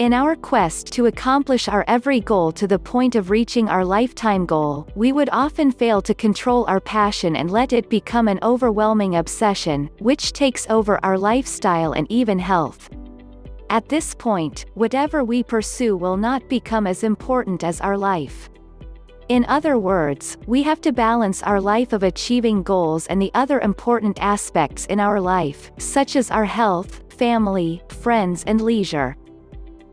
In our quest to accomplish our every goal to the point of reaching our lifetime goal, we would often fail to control our passion and let it become an overwhelming obsession, which takes over our lifestyle and even health. At this point, whatever we pursue will not become as important as our life. In other words, we have to balance our life of achieving goals and the other important aspects in our life, such as our health, family, friends and leisure.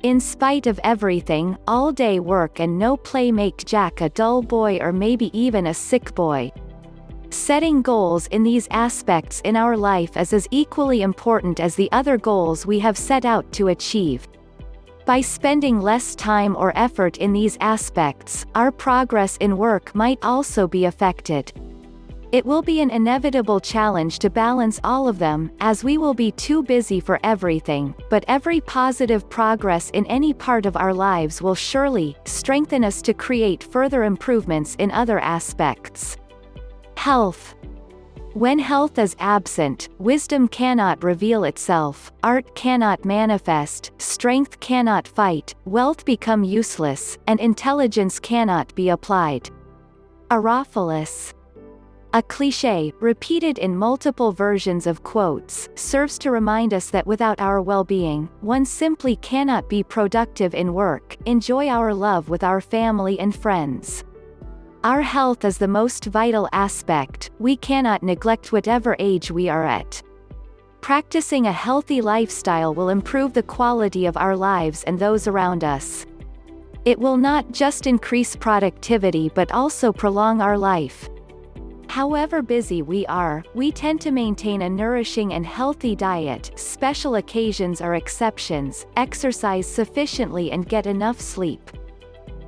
In spite of everything, all-day work and no play make Jack a dull boy or maybe even a sick boy. Setting goals in these aspects in our life is as equally important as the other goals we have set out to achieve. By spending less time or effort in these aspects, our progress in work might also be affected. It will be an inevitable challenge to balance all of them, as we will be too busy for everything, but every positive progress in any part of our lives will surely strengthen us to create further improvements in other aspects. Health. When health is absent, wisdom cannot reveal itself, art cannot manifest, strength cannot fight, wealth become useless, and intelligence cannot be applied. Aerophilus. A cliché, repeated in multiple versions of quotes, serves to remind us that without our well-being, one simply cannot be productive in work, enjoy our love with our family and friends. Our health is the most vital aspect, we cannot neglect whatever age we are at. Practicing a healthy lifestyle will improve the quality of our lives and those around us. It will not just increase productivity but also prolong our life. However busy we are, we tend to maintain a nourishing and healthy diet, special occasions are exceptions, exercise sufficiently and get enough sleep.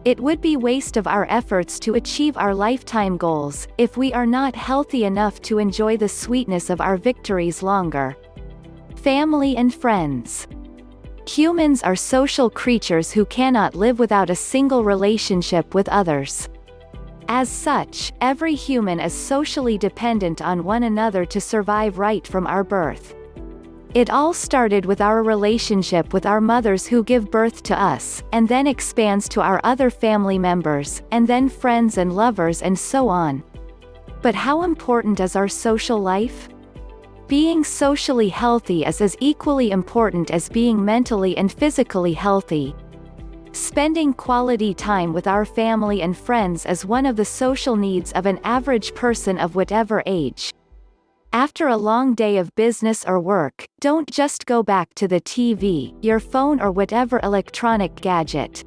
It would be waste of our efforts to achieve our lifetime goals, if we are not healthy enough to enjoy the sweetness of our victories longer. Family and friends. Humans are social creatures who cannot live without a single relationship with others. As such, every human is socially dependent on one another to survive right from our birth. It all started with our relationship with our mothers who give birth to us, and then expands to our other family members, and then friends and lovers and so on. But how important is our social life? Being socially healthy is as equally important as being mentally and physically healthy. Spending quality time with our family and friends is one of the social needs of an average person of whatever age. After a long day of business or work, don't just go back to the TV, your phone or whatever electronic gadget.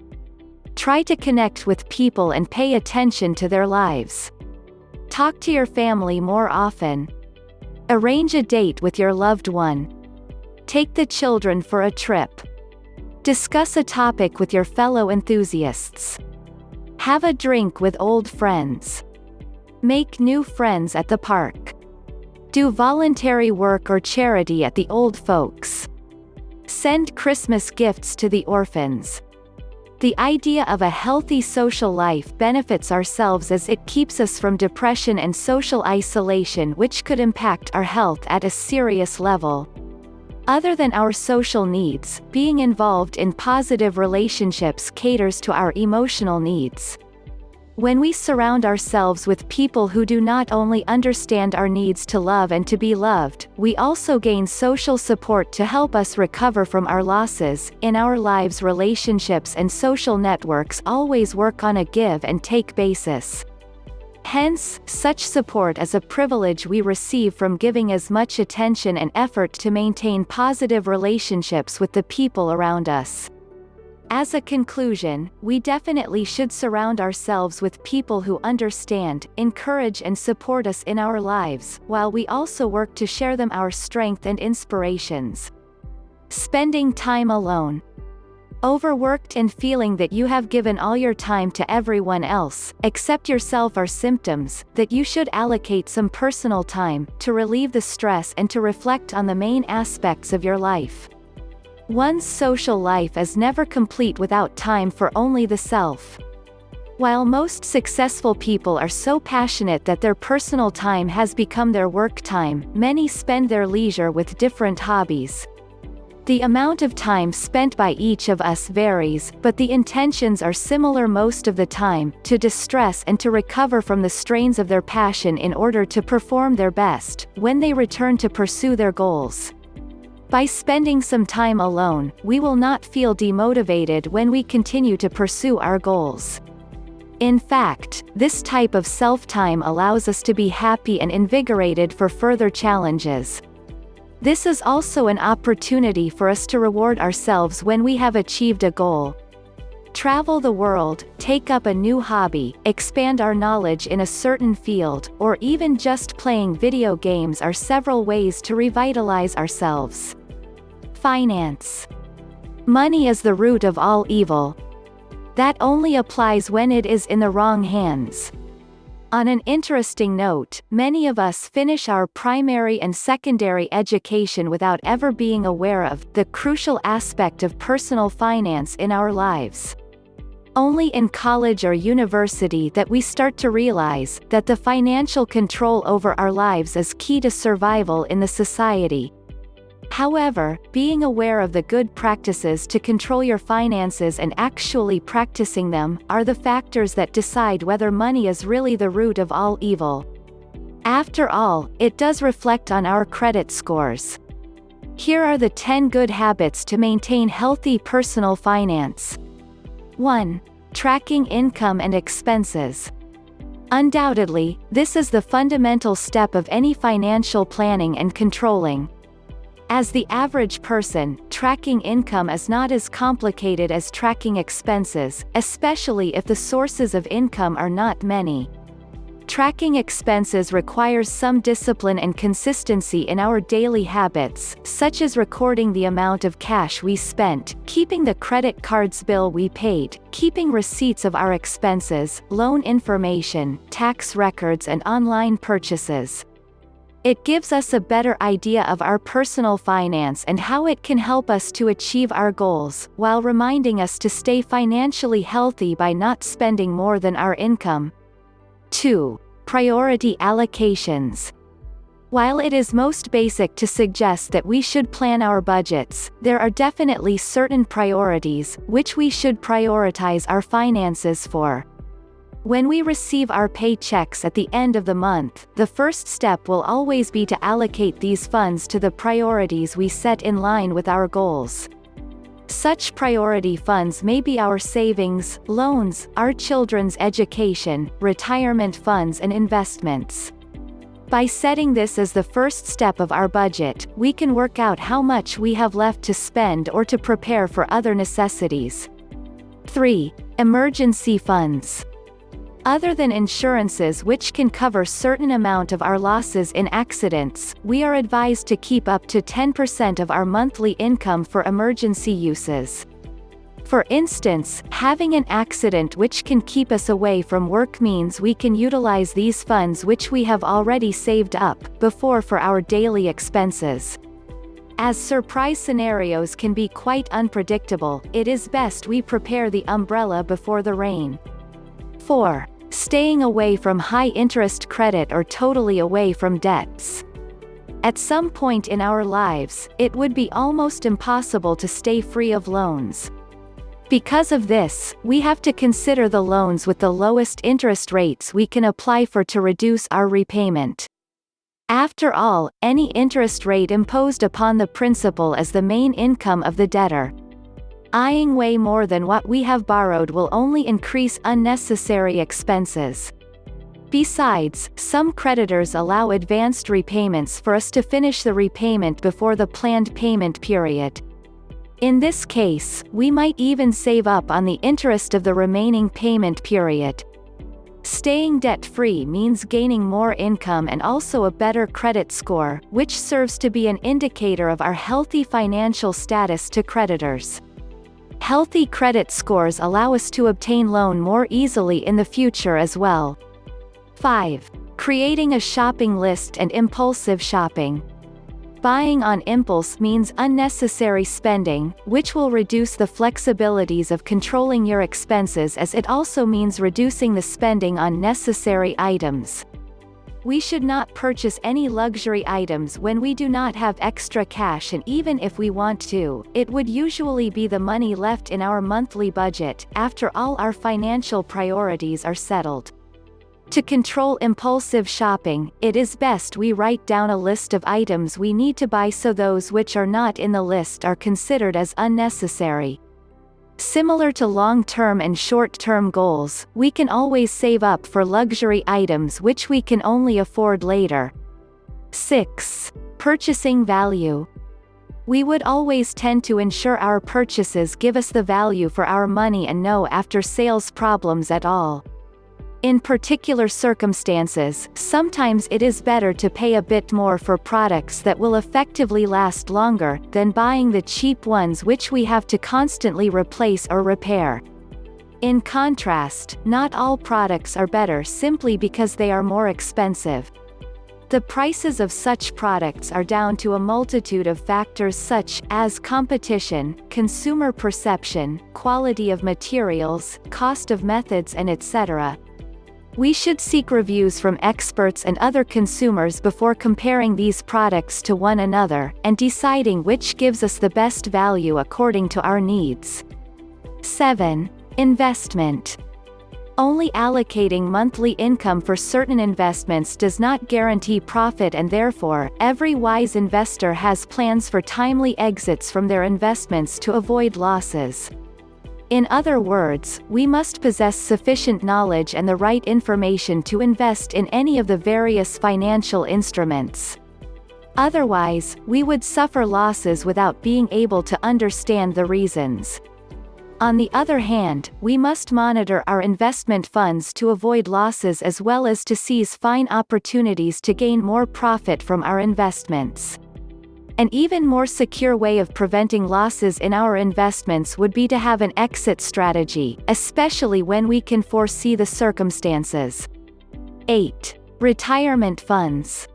Try to connect with people and pay attention to their lives. Talk to your family more often. Arrange a date with your loved one. Take the children for a trip. Discuss a topic with your fellow enthusiasts. Have a drink with old friends. Make new friends at the park. Do voluntary work or charity at the old folks. Send Christmas gifts to the orphans. The idea of a healthy social life benefits ourselves as it keeps us from depression and social isolation, which could impact our health at a serious level. Other than our social needs, being involved in positive relationships caters to our emotional needs. When we surround ourselves with people who do not only understand our needs to love and to be loved, we also gain social support to help us recover from our losses. In our lives, relationships and social networks always work on a give and take basis. Hence, such support is a privilege we receive from giving as much attention and effort to maintain positive relationships with the people around us. As a conclusion, we definitely should surround ourselves with people who understand, encourage and support us in our lives, while we also work to share them our strength and inspirations. Spending time alone. Overworked and feeling that you have given all your time to everyone else, except yourself, are symptoms that you should allocate some personal time, to relieve the stress and to reflect on the main aspects of your life. One's social life is never complete without time for only the self. While most successful people are so passionate that their personal time has become their work time, many spend their leisure with different hobbies. The amount of time spent by each of us varies, but the intentions are similar most of the time: to distress and to recover from the strains of their passion in order to perform their best when they return to pursue their goals. By spending some time alone, we will not feel demotivated when we continue to pursue our goals. In fact, this type of self-time allows us to be happy and invigorated for further challenges. This is also an opportunity for us to reward ourselves when we have achieved a goal. Travel the world, take up a new hobby, expand our knowledge in a certain field, or even just playing video games are several ways to revitalize ourselves. Finance. Money is the root of all evil. That only applies when it is in the wrong hands. On an interesting note, many of us finish our primary and secondary education without ever being aware of the crucial aspect of personal finance in our lives. Only in college or university that we start to realize that the financial control over our lives is key to survival in the society. However, being aware of the good practices to control your finances and actually practicing them are the factors that decide whether money is really the root of all evil. After all, it does reflect on our credit scores. Here are the 10 good habits to maintain healthy personal finance. 1. Tracking income and expenses. Undoubtedly, this is the fundamental step of any financial planning and controlling. As the average person, tracking income is not as complicated as tracking expenses, especially if the sources of income are not many. Tracking expenses requires some discipline and consistency in our daily habits, such as recording the amount of cash we spent, keeping the credit card's bill we paid, keeping receipts of our expenses, loan information, tax records and online purchases. It gives us a better idea of our personal finance and how it can help us to achieve our goals, while reminding us to stay financially healthy by not spending more than our income. 2. Priority allocations. While it is most basic to suggest that we should plan our budgets, there are definitely certain priorities which we should prioritize our finances for. When we receive our paychecks at the end of the month, the first step will always be to allocate these funds to the priorities we set in line with our goals. Such priority funds may be our savings, loans, our children's education, retirement funds and investments. By setting this as the first step of our budget, we can work out how much we have left to spend or to prepare for other necessities. 3. Emergency funds. Other than insurances which can cover certain amount of our losses in accidents, we are advised to keep up to 10% of our monthly income for emergency uses. For instance, having an accident which can keep us away from work means we can utilize these funds which we have already saved up before for our daily expenses. As surprise scenarios can be quite unpredictable, it is best we prepare the umbrella before the rain. 4. Staying away from high-interest credit or totally away from debts. At some point in our lives, it would be almost impossible to stay free of loans. Because of this, we have to consider the loans with the lowest interest rates we can apply for to reduce our repayment. After all, any interest rate imposed upon the principal is the main income of the debtor. Eyeing way more than what we have borrowed will only increase unnecessary expenses. Besides, some creditors allow advanced repayments for us to finish the repayment before the planned payment period. In this case, we might even save up on the interest of the remaining payment period. Staying debt-free means gaining more income and also a better credit score, which serves to be an indicator of our healthy financial status to creditors. Healthy credit scores allow us to obtain loan more easily in the future as well. 5. Creating a shopping list and impulsive shopping. Buying on impulse means unnecessary spending, which will reduce the flexibilities of controlling your expenses, as it also means reducing the spending on necessary items. We should not purchase any luxury items when we do not have extra cash, and even if we want to, it would usually be the money left in our monthly budget, after all our financial priorities are settled. To control impulsive shopping, it is best we write down a list of items we need to buy so those which are not in the list are considered as unnecessary. Similar to long-term and short-term goals, we can always save up for luxury items which we can only afford later. 6. Purchasing value. We would always tend to ensure our purchases give us the value for our money and no after-sales problems at all. In particular circumstances, sometimes it is better to pay a bit more for products that will effectively last longer, than buying the cheap ones which we have to constantly replace or repair. In contrast, not all products are better simply because they are more expensive. The prices of such products are down to a multitude of factors such as competition, consumer perception, quality of materials, cost of methods, and etc. We should seek reviews from experts and other consumers before comparing these products to one another, and deciding which gives us the best value according to our needs. 7. Investment. Only allocating monthly income for certain investments does not guarantee profit, and therefore, every wise investor has plans for timely exits from their investments to avoid losses. In other words, we must possess sufficient knowledge and the right information to invest in any of the various financial instruments. Otherwise, we would suffer losses without being able to understand the reasons. On the other hand, we must monitor our investment funds to avoid losses as well as to seize fine opportunities to gain more profit from our investments. An even more secure way of preventing losses in our investments would be to have an exit strategy, especially when we can foresee the circumstances. 8. Retirement funds.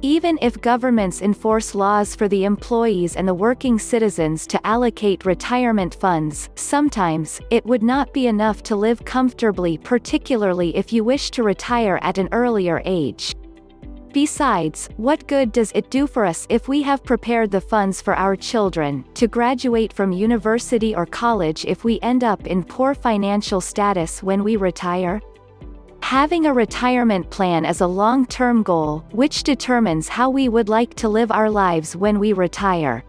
Even if governments enforce laws for the employees and the working citizens to allocate retirement funds, sometimes, it would not be enough to live comfortably, particularly if you wish to retire at an earlier age. Besides, what good does it do for us if we have prepared the funds for our children to graduate from university or college if we end up in poor financial status when we retire? Having a retirement plan is a long-term goal, which determines how we would like to live our lives when we retire.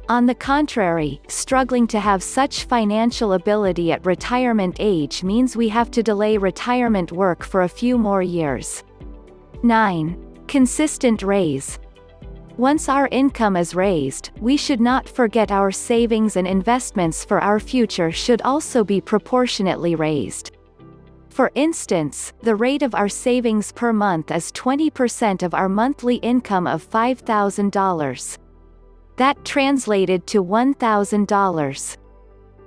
On the contrary, struggling to have such financial ability at retirement age means we have to delay retirement work for a few more years. 9. Consistent raise. Once our income is raised, we should not forget our savings, and investments for our future should also be proportionately raised. For instance, the rate of our savings per month is 20% of our monthly income of $5,000. That translated to $1,000.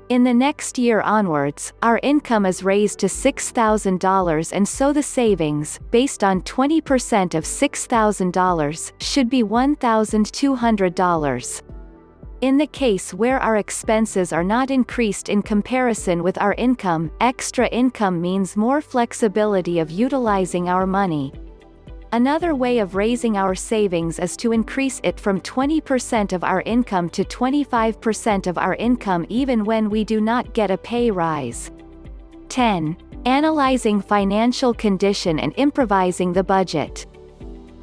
In the next year onwards, our income is raised to $6,000, and so the savings, based on 20% of $6,000, should be $1,200. In the case where our expenses are not increased in comparison with our income, extra income means more flexibility of utilizing our money. Another way of raising our savings is to increase it from 20% of our income to 25% of our income even when we do not get a pay rise. 10. Analyzing financial condition and improvising the budget.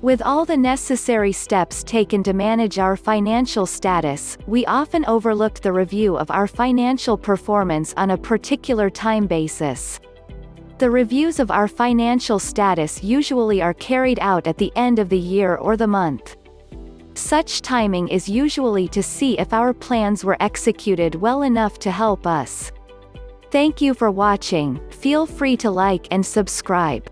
With all the necessary steps taken to manage our financial status, we often overlook the review of our financial performance on a particular time basis. The reviews of our financial status usually are carried out at the end of the year or the month. Such timing is usually to see if our plans were executed well enough to help us. Thank you for watching. Feel free to like and subscribe.